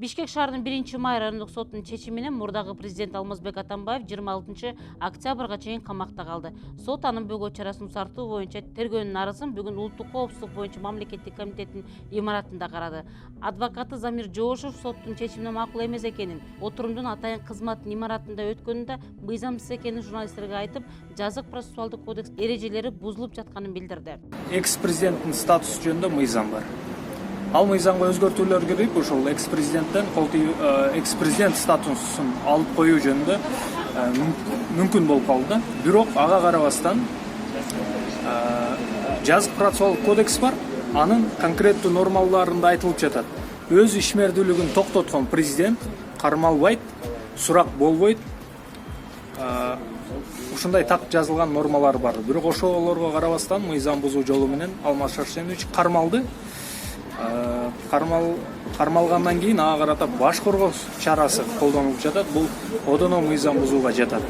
Бишкек шаарынын 1-май райондук сотунун чечими менен мурдагы президент Алмазбек Атамбаев 26-октябрга чейин камакта калды. Сот анын бөгөө чарасын узартуу боюнча тергөөнүн арызын бүгүн Улуттук коопсуздук боюнча мамлекеттик комитеттин имаратында карады. Адвокаты Замир Жоошев соттун чечимине макул эмес экенин, отурумдун атайын кызматтын имаратында өткөнүндө мыйзамсыз экенин журналисттерге айтып, жазык процессуалдык кодекс эрежелери бузулуп жатканын билдирди. Экс-президенттин статусу жөнүндө мыйзам бар. Ал мыйзамга өзгөртүүлөр кирип, ошол экс-президенттен экс-президент статусун алып коюу жөнүндө мүмкүн болуп калды. Бирок ага карабастан жазык процессуалдык кодекс бар. Анын конкреттүү нормаларында айтылып жатат. Өз ишмердүүлүгүн токтоткон президент кармалбайт, сурак болбойт. Ушундай так жазылган нормалар бар. Бирок ошолорго карабастан мыйзам бузуу жолу менен Алмаз Шаршенович кармалды. Кармалгандан кийин ага карата баш коргоо чарасы колдонулуп жатат. Бул одоно мыйзам бузууга жатат.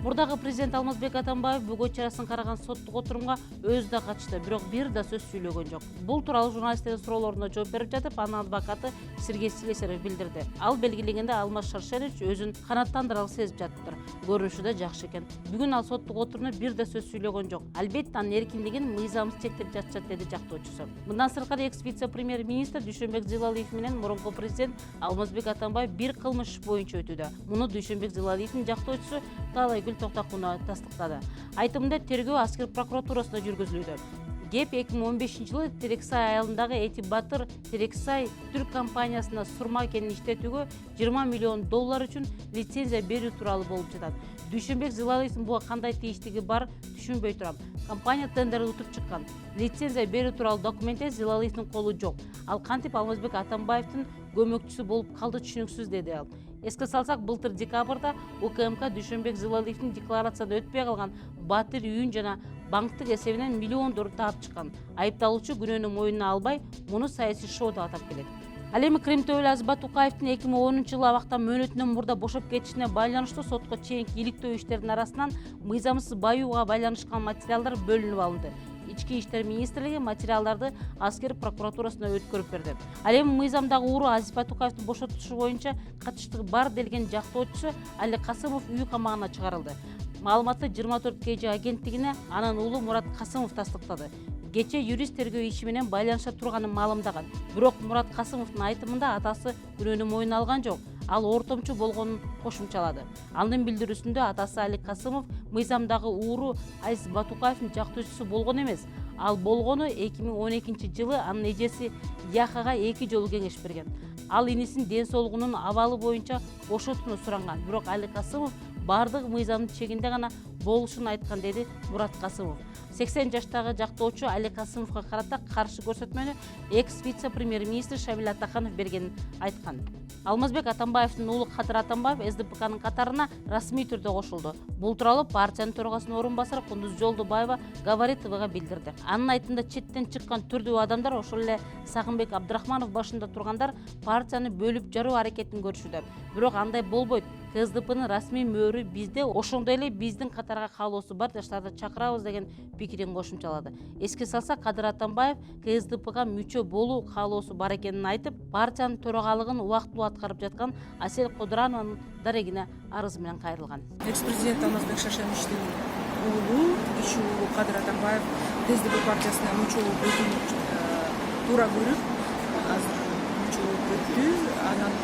Мурдагы президент Алмазбек Атамбаев бөгөө чарасын караган соттук отурумга өзү да катышты, бирок бир да сөз сүйлөгөн жок. Бул тууралуу журналисттердин суроолоруна жооп берип жатып, анын адвокаты Сергей Слесарев билдирди. Ал белгилегенде Алмаз Шаршенович өзүн канааттандыралып сезип жатыптыр. Көрүнүшү да жакшы экен. Бүгүн ал соттук отурумда бир да сөз сүйлөгөн жок. Албетте анын эркиндигин мыйзамсыз чектеп жатышат, деди жактоочусу. Мындан сырткары экс-вице-премьер-министр Дүйшөнбек Зыйлалиев менен мурунку президент Алмазбек Атамбаев бир кылмыш иш боюнча өтүүдө. Муну Дүйшөнбек Зыйлалиевдин жактоочусу Таалайгүл Токтакунова тастыктады. Айтымында тергөө аскер прокуратурасында жүргүзүлүүдө. Кеп 2015-жылы Терексай айылындагы Эти Батыр Терексай түрк компаниясына сурма кенин иштетүүгө 20 миллион доллар үчүн лицензия берүү тууралуу болуп жатат. Дүйшөнбек Зыйлалиевдин буга кандай тийиштиги бар түшүнбөй турам. Компания тендер утуп чыккан. Лицензия берүү тууралуу документте Зыйлалиевдин колу жок. Ал кантип Алмазбек Атамбаевдин көмөкчүсү болуп калды түшүнүксүз, деди ал. Эске салсак, былтыр декабрда УКМК Дүйшөнбек Зыйлалиевдин декларацияда өтпөй калган Батыр үйүн жана банктык эсебинен миллиондор таап чыккан. Айыпталуучу күнөөнү мойнуна албай, муну саясий шоо деп атап келет. Ал эми Крим Төбөлү Азиз Тукаевдин 2010-жылы абактан мөөнөтүнөн мурда бошоп кетишине байланыштуу сотко чейинки иликтөө иштердин арасынан мыйзамсыз баюуга байланышкан материалдар бөлүнүп алынды. Ички иштер министрлиги материалдарды аскер прокуратурасына өткөрүп берди. Ал эми мыйзамдагы ууру Азиз Тукаевдин бошотулушу боюнча катыштыгы бар делген жактоочусу Али Касымов үй камагына чыгарылды. Маалыматты 24 KG агенттигине анын уулу Мурат Касымов тастыктады. Кече юрист тергөө иши менен байланыша турганын маалымдаган. Бирок Мурат Касымовдун айтымында атасы күнөөнү мойнуна алган жок. Ал ортомчу болгонун кошумчалады. Анын билдирүүсүндө атасы Али Касымов мыйзамдагы ууру Азиз Батукаевдин жактоочусу болгон эмес. Ал болгону 2012-жылы анын эжеси Яхага 2 жолу кеңеш берген. Ал инисин ден соолугунун абалы боюнча бошотууну суранган. Бирок Али Касымов бардык мыйзамдын чегинде гана болушун айткан, деди Мурат Касымов. 80 жаштагы жактоочу Али Касымовго карата каршы көрсөтмөнү экс-вице-премьер-министр Шамил Атаханов бергенин айткан. Алмазбек Атамбаевдин уулу Кадыр Атамбаев СДПКнын катарына расмий түрдө кошулду. Бул тууралуу партиянын төрагасынын орун басары Кундуз Жолдубаева Говорит ТВга билдирди. Анын айтымында четтен чыккан түрдүү адамдар, ошол эле Сагынбек Абдрахманов башында тургандар партияны бөлүп жаруу аракетин көрүшүүдө. Бирок андай болбойт. КСДПнын расмий мөөрү бизде, ошондой эле биздин катарга каалоосу бар жаштарды чакырабыз деген пикирин кошумчалады. Эске салсак, Кадыр Атамбаев КСДПга мүчө болуу каалоосу бар экенин айтып, партиянын төрагалыгын убактылуу аткарып жаткан Асель Кодырованын дарегине арыз менен кайрылган. Экс-президент Алмазбек Шаршеновичтин уулу, иш уулу Кадыр Атамбаев КСДП партиясына мүчө болуп өтүүнү туура көрүп, азыр мүчө болуп өттү. Анан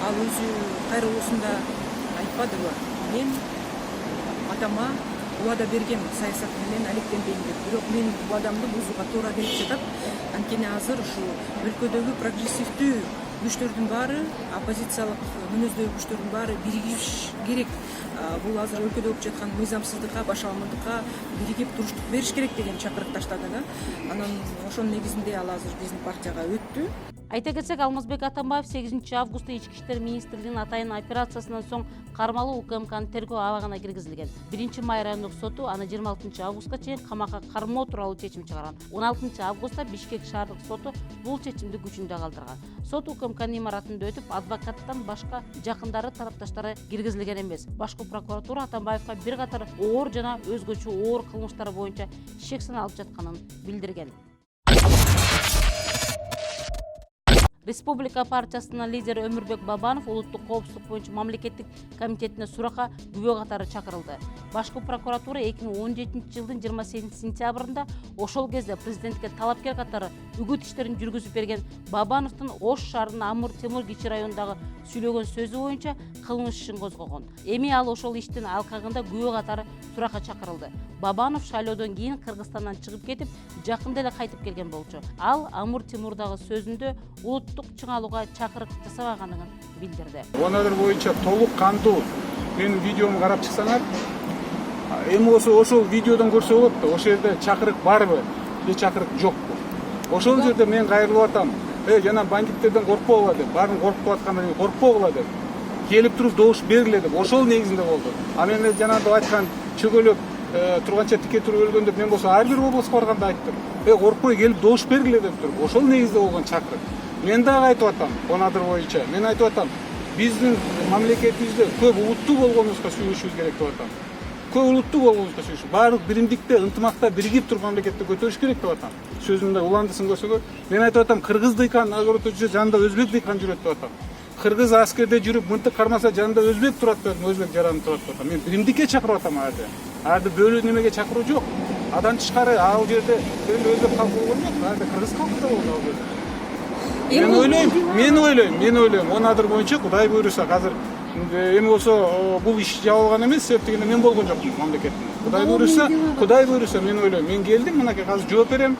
ал өзү кайрылуусунда айтпадыбы, мен атама убада бергем саясат менен алектенбейм деп. Бирок мен убадамды бузууга туура келип жатат. Анткени азыр ушу өлкөдөгү прогрессивдүү күчтөрдүн баары, оппозициялык мүнөздөгү күчтөрдүн баары биригиш керек. Бул азыр өлкөдө болуп жаткан мыйзамсыздыкка, башаламандыкка биригип туруштук бериш керек деген чакырык таштады да. Анан ошонун негизинде ал азыр биздин партияга өттү. Айта кетсек, Алмазбек Атамбаев 8 августта Ички иштер министрлигинин атайын операциясынан соң кармалуу УКМКнын тергөө абагына киргизилген. 1-май райондук соту аны 26 августка чейин камакка кармоо тууралуу чечим чыгарган. 16 августта Бишкек шаардык соту бул чечимди күчүндө калтырган. Сот УКМКнын имаратында өтүп, адвокаттан башка жакындары тарапташтары киргизилген эмес. Башкы прокуратура Атамбаевга бир катар оор жана өзгөчө оор кылмыштар боюнча шек саналып жатканын билдирген. Республика партиясынын лидери Өмүрбек Бабанов улуттук коопсуздук боюнча мамлекеттик комитетине суракка күбө катары чакырылды. Башкы прокуратура 2017-жылдын 28 сентябрында ошол кезде президентке талапкер катары үгүт иштерин жүргүзүп берген Бабановдун Ош шаарынын Амур Темур кичи районундагы сүйлөгөн сөзү боюнча кылмыш ишин козгогон. Эми ал ошол иштин алкагында күбө катары суракка чакырылды. Бабанов шайлоодон кийин Кыргызстандан чыгып кетип, жакында эле кайтып келген болчу. Ал Амур Темурдагы сөзүндө улуттук чыңалууга чакырык жасабаганын билдирди. Онадыр боюнча толук кандуу менин видеому карап чыксаңар, эми болсо ошол видеодон көрсө болот да, ошол жерде чакырык барбы же чакырык жокпу. Ошол жерде мен кайрылып атам. Жана бандиттерден коркпогула деп, баарын коркуп аткандан кийин коркпогула деп. Келип туруп добуш бергиле деп. Ошол негизинде болду. А мен жанагы айткан чөгөлөп турганча тике туруп өлгөн деп мен болсо ар бир областка барганда айттым. Коркпой келип добуш бергиле деп туруп. Ошол негизде болгон чакырык. Мен дагы айтып атам, Онадыр боюнча. Мен айтып атам, биздин мамлекетибизде көп улуттуу болгонубузга сүйлөшүбүз керек деп атам. Көп улуттуу болгонубузга сүйлөшүп, баардык биримдикте, ынтымакта биригип туруп мамлекетти көтөрүш керек деп атам. Сөзүмдө уландысын көрсөгө, мен айтып атам, кыргыз дыйкан огороддо жүрсө жанында өзбек дыйкан жүрөт деп атам. Кыргыз аскерде жүрүп мынтык кармаса жанында өзбек турат деп атам, өзбек жаранып турат деп атам. Мен биримдикке чакырып атам арды. Арды бөлүү немеге чакыруу жок. Адан тышкары ал жерде өзбек калкы болгон жок, арды кыргыз калкы да болду ал жерде. Мен ойлойм, Онадыр боюнча Кудай буйруса азыр эми болсо бул иш жабылган эмес, себеп дегенде мен болгон жокмун мамлекеттин. Кудай буйруса мен ойлойм, мен келдим, мынакей азыр жооп берем.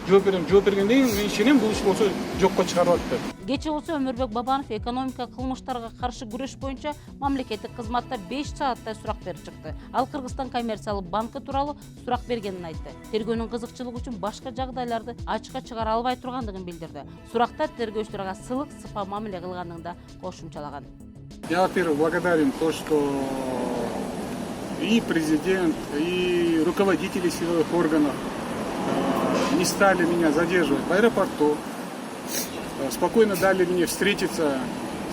Жооп бергенден кийин мен ишенем бул иш болсо жокко чыгарылат деп. Кечээ болсо Өмүрбек Бабанов экономика кылмыштарга каршы күрөш боюнча мамлекеттик кызматта 5 сааттай сурак берип чыкты. Ал Кыргызстан коммерциялык банкы тууралуу сурак бергенин айтты. Тергөөнүн кызыкчылыгы үчүн башка жагдайларды ачыкка чыгара албай тургандыгын билдирди. Суракта тергөөчүлөргө сылык сыпа мамиле кылгандыгын да кошумчалаган. Я, во-первых, благодарен то, что и президент, и руководители силовых органов не стали меня задерживать в аэропорту, спокойно дали мне встретиться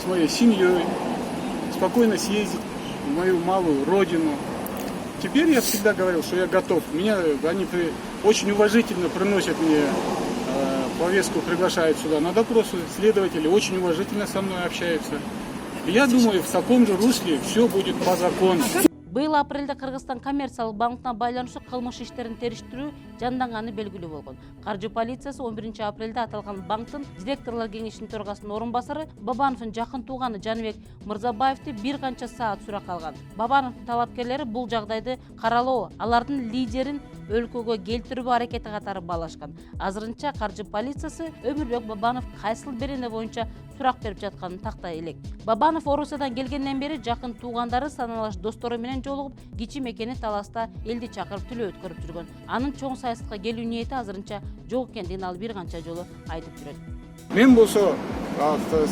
с моей семьей, спокойно съездить в мою малую родину. Теперь я всегда говорил, что я готов. Они очень уважительно приносят мне повестку, приглашают сюда на допросы. Следователи очень уважительно со мной общаются. И я думаю, в таком же русле все будет по закону. Быйыл апрелде Кыргызстан коммерциялык банкына байланыштуу кылмыш иштерин териштирүү жанданганы белгилүү болгон. Каржы полициясы 11 апрелде аталган банктын директорлор кеңешинин төрагасынын орун басары Бабановдун жакын тууганы Жаныбек Мырзабаевди бир канча саат суракка алган. Бабановдун талапкерлери бул жагдайды каралоо, алардын лидерин өлкөгө келтирүү аракети катары баалашкан. Азырынча каржы полициясы Өмүрбек Бабанов кайсыл берене боюнча сурак берип жатканын тактай элек. Бабанов Орусиядан келгенден бери жакын туугандары саналаш достору менен жолугуп, кичи мекени Таласта элди чакырып тилөө өткөрүп жүргөн. Анын чоң саясатка келүү ниети азырынча жок экендигин ал бир канча жолу айтып жүрөт. Мен болсо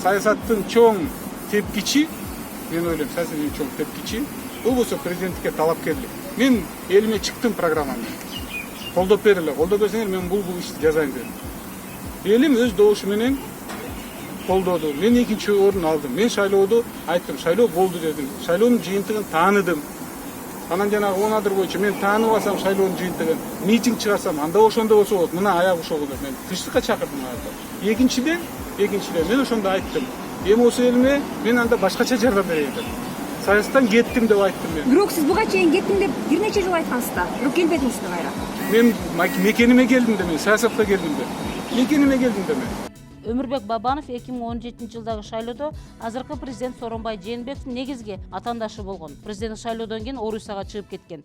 саясаттын чоң тепкичи, мен ойлойм, саясаттын чоң тепкичи, бул болсо президенттикке талапкерлик. Мен элиме чыктым программамды. Колдоп бериле, колдоп берсеңер мен бул ишти жасайм дедим. Элим өз добушу менен колдоду. Мен экинчи орун алдым. Мен шайлоодо айттым, шайлоо болду дедим. Шайлоонун жыйынтыгын тааныдым. Анан жанагы Онадыр боюнча мен таанып алсам шайлоонун жыйынтыгын, митинг чыгарсам, анда ошондо болсо болот. Мына аяк ушол деп мен тынчтыкка чакырдым анда. Экинчиден мен ошондо айттым. Эми болсо элиме мен анда башкача жардам берейин деп. Саясаттан кеттим деп айттым мен. Бирок сиз буга чейин кеттим деп бир нече жолу айткансыз да. Бирок келбедиңиз да кайра. Мен мекениме келдим да, мен саясатка келдим да. Мекениме келдим да мен. Өмүрбек Бабанов 2017 жылдагы шайлоодо азыркы президент Сооронбай Жээнбековдун негизги атаандашы болгон. Президент шайлоодон кийин Орусияга чыгып кеткен.